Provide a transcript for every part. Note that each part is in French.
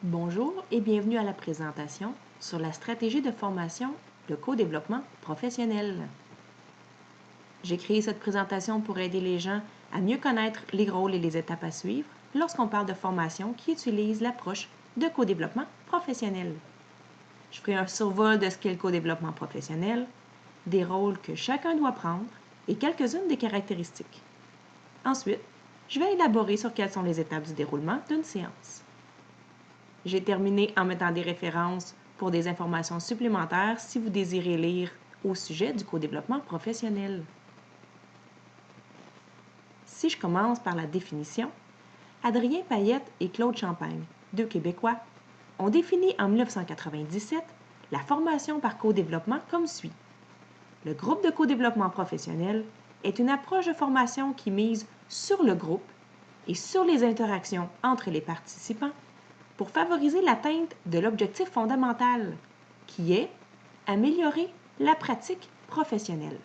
Bonjour et bienvenue à la présentation sur la stratégie de formation de co-développement professionnel. J'ai créé cette présentation pour aider les gens à mieux connaître les rôles et les étapes à suivre lorsqu'on parle de formation qui utilise l'approche de co-développement professionnel. Je ferai un survol de ce qu'est le co-développement professionnel, des rôles que chacun doit prendre et quelques-unes des caractéristiques. Ensuite, je vais élaborer sur quelles sont les étapes du déroulement d'une séance. J'ai terminé en mettant des références pour des informations supplémentaires si vous désirez lire au sujet du co-développement professionnel. Si je commence par la définition, Adrien Payette et Claude Champagne, deux Québécois, ont défini en 1997 la formation par co-développement comme suit. Le groupe de co-développement professionnel est une approche de formation qui mise sur le groupe et sur les interactions entre les participants pour favoriser l'atteinte de l'objectif fondamental, qui est améliorer la pratique professionnelle.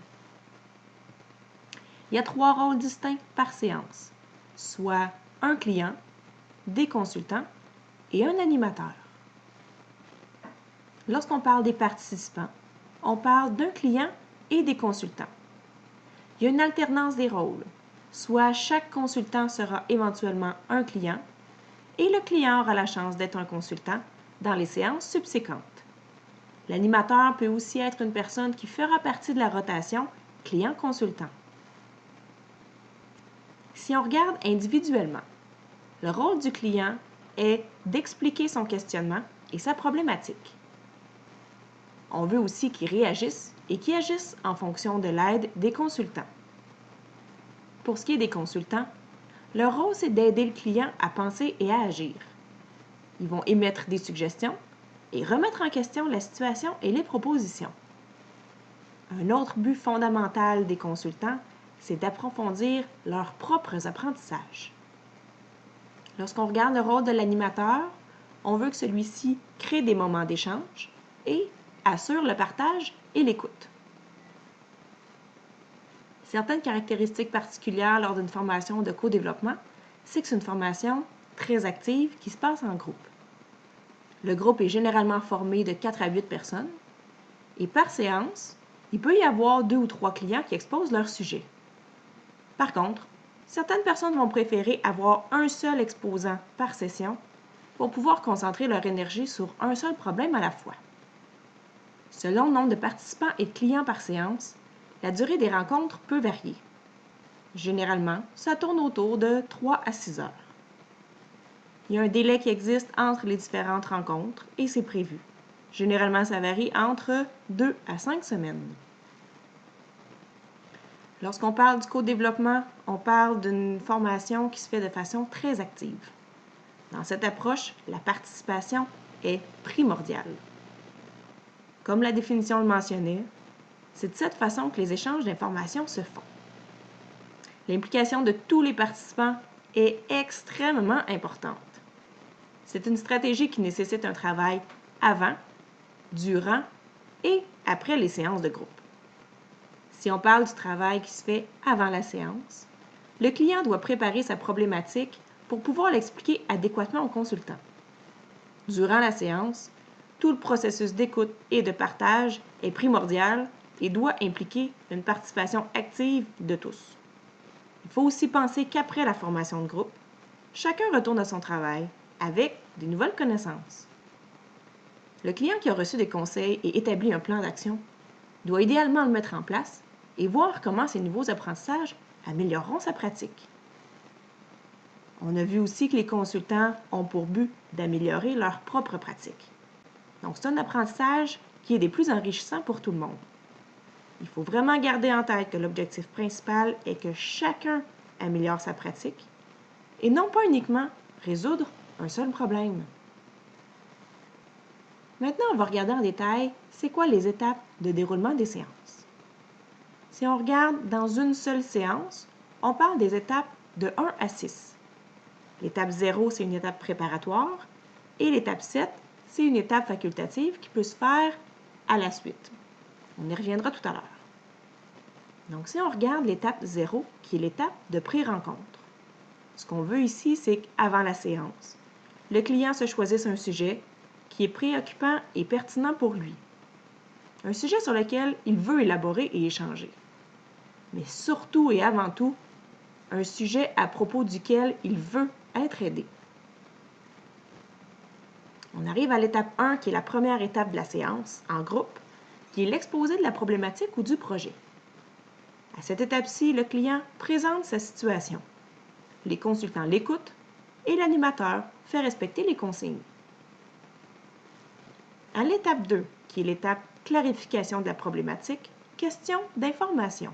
Il y a 3 rôles distincts par séance, soit un client, des consultants et un animateur. Lorsqu'on parle des participants, on parle d'un client et des consultants. Il y a une alternance des rôles, soit chaque consultant sera éventuellement un client et le client aura la chance d'être un consultant dans les séances subséquentes. L'animateur peut aussi être une personne qui fera partie de la rotation client-consultant. Si on regarde individuellement, le rôle du client est d'expliquer son questionnement et sa problématique. On veut aussi qu'il réagisse et qu'il agisse en fonction de l'aide des consultants. Pour ce qui est des consultants, leur rôle, c'est d'aider le client à penser et à agir. Ils vont émettre des suggestions et remettre en question la situation et les propositions. Un autre but fondamental des consultants, c'est d'approfondir leurs propres apprentissages. Lorsqu'on regarde le rôle de l'animateur, on veut que celui-ci crée des moments d'échange et assure le partage et l'écoute. Certaines caractéristiques particulières lors d'une formation de co-développement, c'est que c'est une formation très active qui se passe en groupe. Le groupe est généralement formé de 4 à 8 personnes et par séance, il peut y avoir 2 ou 3 clients qui exposent leur sujet. Par contre, certaines personnes vont préférer avoir un seul exposant par session pour pouvoir concentrer leur énergie sur un seul problème à la fois. Selon le nombre de participants et de clients par séance, la durée des rencontres peut varier. Généralement, ça tourne autour de 3 à 6 heures. Il y a un délai qui existe entre les différentes rencontres et c'est prévu. Généralement, ça varie entre 2 à 5 semaines. Lorsqu'on parle du co-développement, on parle d'une formation qui se fait de façon très active. Dans cette approche, la participation est primordiale. Comme la définition le mentionnait, c'est de cette façon que les échanges d'informations se font. L'implication de tous les participants est extrêmement importante. C'est une stratégie qui nécessite un travail avant, durant et après les séances de groupe. Si on parle du travail qui se fait avant la séance, le client doit préparer sa problématique pour pouvoir l'expliquer adéquatement au consultant. Durant la séance, tout le processus d'écoute et de partage est primordial et doit impliquer une participation active de tous. Il faut aussi penser qu'après la formation de groupe, chacun retourne à son travail avec des nouvelles connaissances. Le client qui a reçu des conseils et établi un plan d'action doit idéalement le mettre en place et voir comment ces nouveaux apprentissages amélioreront sa pratique. On a vu aussi que les consultants ont pour but d'améliorer leur propre pratique. Donc, c'est un apprentissage qui est des plus enrichissants pour tout le monde. Il faut vraiment garder en tête que l'objectif principal est que chacun améliore sa pratique et non pas uniquement résoudre un seul problème. Maintenant, on va regarder en détail c'est quoi les étapes de déroulement des séances. Si on regarde dans une seule séance, on parle des étapes de 1 à 6. L'étape 0, c'est une étape préparatoire et l'étape 7, c'est une étape facultative qui peut se faire à la suite. On y reviendra tout à l'heure. Donc, si on regarde l'étape 0, qui est l'étape de pré-rencontre, ce qu'on veut ici, c'est qu'avant la séance, le client se choisisse un sujet qui est préoccupant et pertinent pour lui. Un sujet sur lequel il veut élaborer et échanger. Mais surtout et avant tout, un sujet à propos duquel il veut être aidé. On arrive à l'étape 1, qui est la première étape de la séance, en groupe, qui est l'exposé de la problématique ou du projet. À cette étape-ci, le client présente sa situation. Les consultants l'écoutent et l'animateur fait respecter les consignes. À l'étape 2, qui est l'étape clarification de la problématique, question d'information.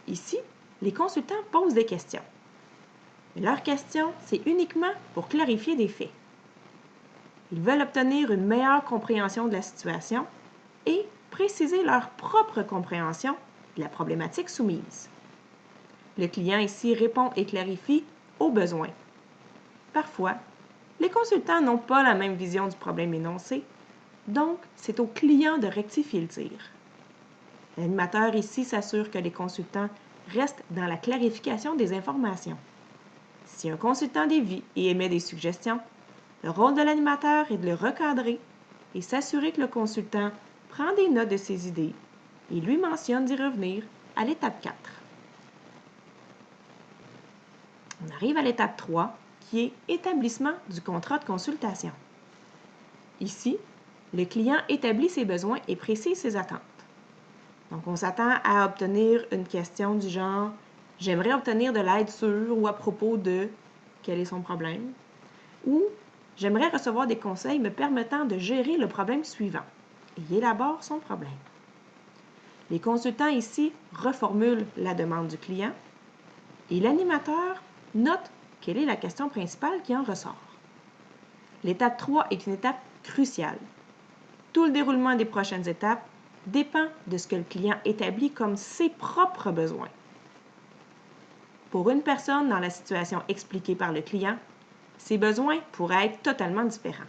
Ici, les consultants posent des questions. Mais leurs questions, c'est uniquement pour clarifier des faits. Ils veulent obtenir une meilleure compréhension de la situation et préciser leur propre compréhension de la problématique soumise. Le client ici répond et clarifie aux besoins. Parfois, les consultants n'ont pas la même vision du problème énoncé, donc c'est au client de rectifier le tir. L'animateur ici s'assure que les consultants restent dans la clarification des informations. Si un consultant dévie et émet des suggestions, le rôle de l'animateur est de le recadrer et s'assurer que le consultant prend des notes de ses idées et lui mentionne d'y revenir à l'étape 4. On arrive à l'étape 3, qui est établissement du contrat de consultation. Ici, le client établit ses besoins et précise ses attentes. Donc, on s'attend à obtenir une question du genre « J'aimerais obtenir de l'aide sur ou à propos de quel est son problème » ou « J'aimerais recevoir des conseils me permettant de gérer le problème suivant » et il élabore son problème. Les consultants ici reformulent la demande du client et l'animateur note quelle est la question principale qui en ressort. L'étape 3 est une étape cruciale. Tout le déroulement des prochaines étapes dépend de ce que le client établit comme ses propres besoins. Pour une personne dans la situation expliquée par le client, ses besoins pourraient être totalement différents.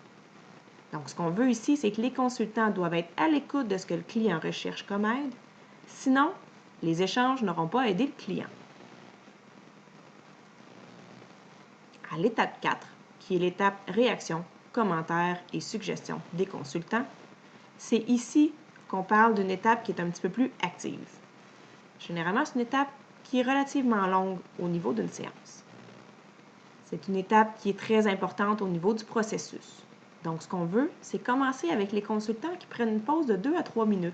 Donc, ce qu'on veut ici, c'est que les consultants doivent être à l'écoute de ce que le client recherche comme aide. Sinon, les échanges n'auront pas aidé le client. À l'étape 4, qui est l'étape réaction, commentaires et suggestions des consultants, c'est ici qu'on parle d'une étape qui est un petit peu plus active. Généralement, c'est une étape qui est relativement longue au niveau d'une séance. C'est une étape qui est très importante au niveau du processus. Donc, ce qu'on veut, c'est commencer avec les consultants qui prennent une pause de 2 à 3 minutes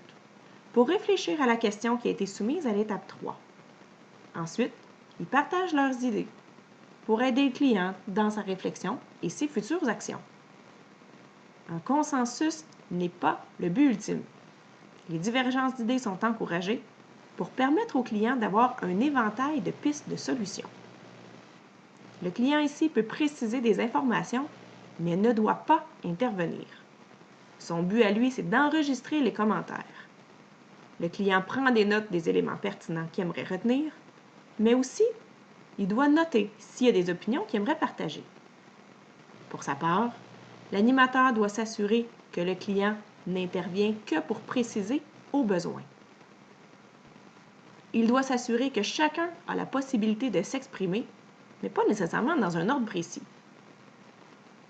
pour réfléchir à la question qui a été soumise à l'étape 3. Ensuite, ils partagent leurs idées pour aider le client dans sa réflexion et ses futures actions. Un consensus n'est pas le but ultime. Les divergences d'idées sont encouragées pour permettre au client d'avoir un éventail de pistes de solutions. Le client ici peut préciser des informations, mais ne doit pas intervenir. Son but à lui, c'est d'enregistrer les commentaires. Le client prend des notes des éléments pertinents qu'il aimerait retenir, mais aussi, il doit noter s'il y a des opinions qu'il aimerait partager. Pour sa part, l'animateur doit s'assurer que le client n'intervient que pour préciser aux besoins. Il doit s'assurer que chacun a la possibilité de s'exprimer, mais pas nécessairement dans un ordre précis.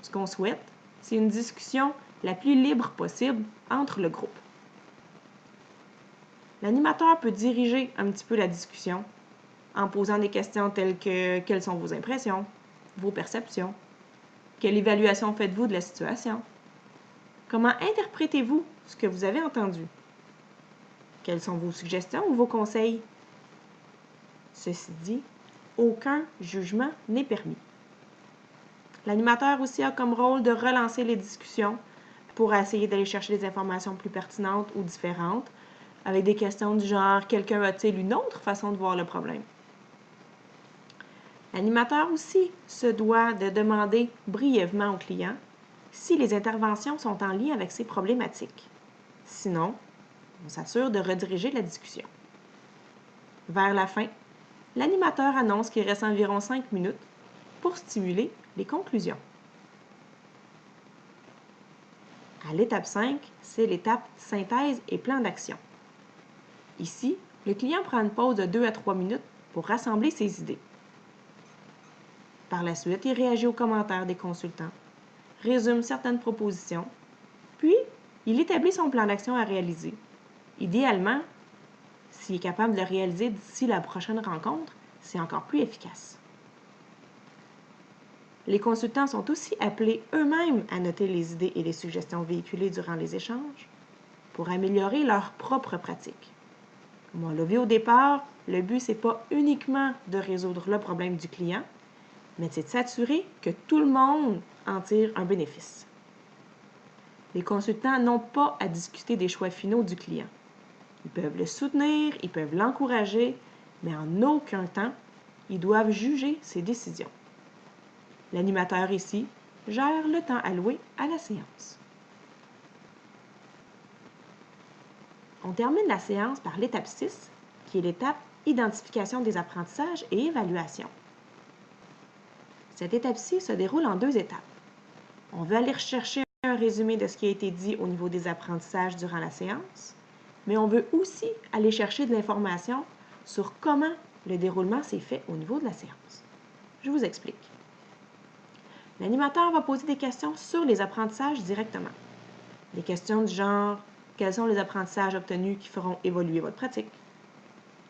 Ce qu'on souhaite, c'est une discussion la plus libre possible entre le groupe. L'animateur peut diriger un petit peu la discussion en posant des questions telles que quelles sont vos impressions, vos perceptions, quelle évaluation faites-vous de la situation, comment interprétez-vous ce que vous avez entendu, quelles sont vos suggestions ou vos conseils. Ceci dit, aucun jugement n'est permis. L'animateur aussi a comme rôle de relancer les discussions pour essayer d'aller chercher des informations plus pertinentes ou différentes, avec des questions du genre « Quelqu'un a-t-il une autre façon de voir le problème? » L'animateur aussi se doit de demander brièvement au client si les interventions sont en lien avec ses problématiques. Sinon, on s'assure de rediriger la discussion. Vers la fin, l'animateur annonce qu'il reste environ 5 minutes pour stimuler les conclusions. À l'étape 5, c'est l'étape synthèse et plan d'action. Ici, le client prend une pause de 2 à 3 minutes pour rassembler ses idées. Par la suite, il réagit aux commentaires des consultants résume certaines propositions, puis il établit son plan d'action à réaliser. Idéalement, s'il est capable de le réaliser d'ici la prochaine rencontre, c'est encore plus efficace. Les consultants sont aussi appelés eux-mêmes à noter les idées et les suggestions véhiculées durant les échanges pour améliorer leur propre pratique. Comme on l'a vu au départ, le but, ce n'est pas uniquement de résoudre le problème du client, mais c'est de s'assurer que tout le monde en tire un bénéfice. Les consultants n'ont pas à discuter des choix finaux du client. Ils peuvent le soutenir, ils peuvent l'encourager, mais en aucun temps, ils doivent juger ses décisions. L'animateur ici gère le temps alloué à la séance. On termine la séance par l'étape 6, qui est l'étape identification des apprentissages et évaluation. Cette étape-ci se déroule en 2 étapes. On veut aller rechercher un résumé de ce qui a été dit au niveau des apprentissages durant la séance, mais on veut aussi aller chercher de l'information sur comment le déroulement s'est fait au niveau de la séance. Je vous explique. L'animateur va poser des questions sur les apprentissages directement. Des questions du genre « Quels sont les apprentissages obtenus qui feront évoluer votre pratique? »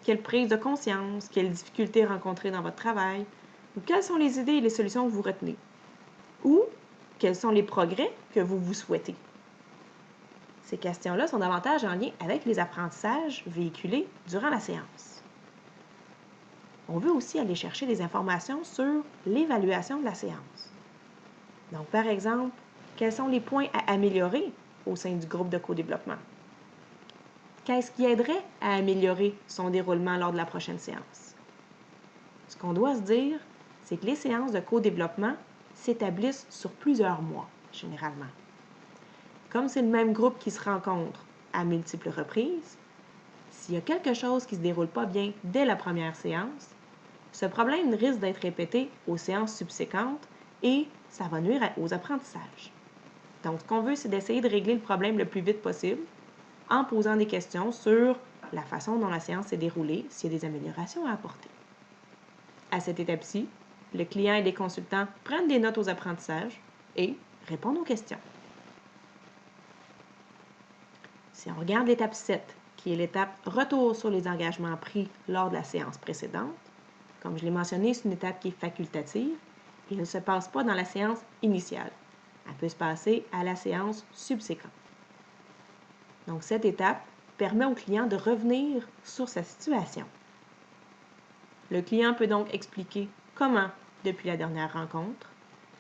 Quelle prise de conscience, quelles difficultés rencontrées dans votre travail? Ou quelles sont les idées et les solutions que vous retenez? Ou quels sont les progrès que vous souhaitez? Ces questions-là sont davantage en lien avec les apprentissages véhiculés durant la séance. On veut aussi aller chercher des informations sur l'évaluation de la séance. Donc, par exemple, quels sont les points à améliorer au sein du groupe de co-développement? Qu'est-ce qui aiderait à améliorer son déroulement lors de la prochaine séance? Ce qu'on doit se dire, c'est que les séances de co-développement s'établissent sur plusieurs mois, généralement. Comme c'est le même groupe qui se rencontre à multiples reprises, s'il y a quelque chose qui ne se déroule pas bien dès la première séance, ce problème risque d'être répété aux séances subséquentes et ça va nuire aux apprentissages. Donc, ce qu'on veut, c'est d'essayer de régler le problème le plus vite possible en posant des questions sur la façon dont la séance s'est déroulée, s'il y a des améliorations à apporter. À cette étape-ci, le client et les consultants prennent des notes aux apprentissages et répondent aux questions. Si on regarde l'étape 7, qui est l'étape retour sur les engagements pris lors de la séance précédente, comme je l'ai mentionné, c'est une étape qui est facultative et elle ne se passe pas dans la séance initiale. Elle peut se passer à la séance subséquente. Donc, cette étape permet au client de revenir sur sa situation. Le client peut donc expliquer comment, depuis la dernière rencontre,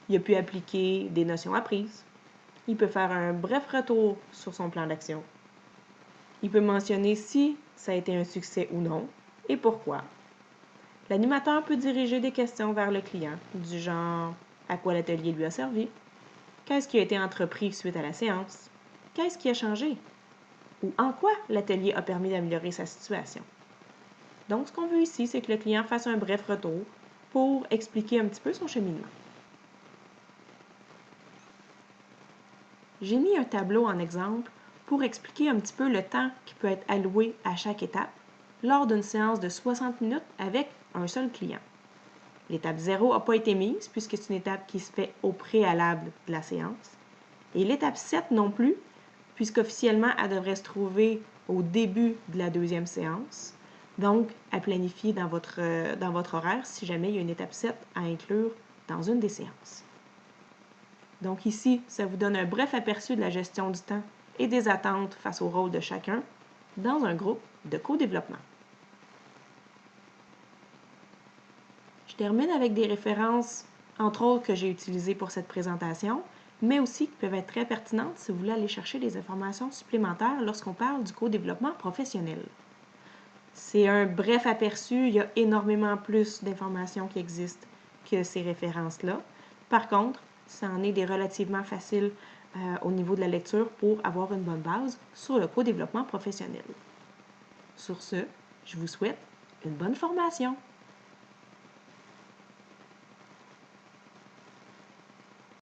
il a pu appliquer des notions apprises. Il peut faire un bref retour sur son plan d'action. Il peut mentionner si ça a été un succès ou non et pourquoi. L'animateur peut diriger des questions vers le client, du genre « À quoi l'atelier lui a servi? Qu'est-ce qui a été entrepris suite à la séance? Qu'est-ce qui a changé? Ou en quoi l'atelier a permis d'améliorer sa situation? » Donc, ce qu'on veut ici, c'est que le client fasse un bref retour pour expliquer un petit peu son cheminement. J'ai mis un tableau en exemple pour expliquer un petit peu le temps qui peut être alloué à chaque étape lors d'une séance de 60 minutes avec un seul client. L'étape 0 n'a pas été mise puisque c'est une étape qui se fait au préalable de la séance. Et l'étape 7 non plus, puisqu'officiellement, elle devrait se trouver au début de la deuxième séance. Donc, à planifier dans votre horaire si jamais il y a une étape 7 à inclure dans une des séances. Donc ici, ça vous donne un bref aperçu de la gestion du temps et des attentes face au rôle de chacun dans un groupe de co-développement. Je termine avec des références, entre autres, que j'ai utilisées pour cette présentation, mais aussi qui peuvent être très pertinentes si vous voulez aller chercher des informations supplémentaires lorsqu'on parle du co-développement professionnel. C'est un bref aperçu, il y a énormément plus d'informations qui existent que ces références-là. Par contre, ça en est des relativement faciles au niveau de la lecture pour avoir une bonne base sur le co-développement professionnel. Sur ce, je vous souhaite une bonne formation.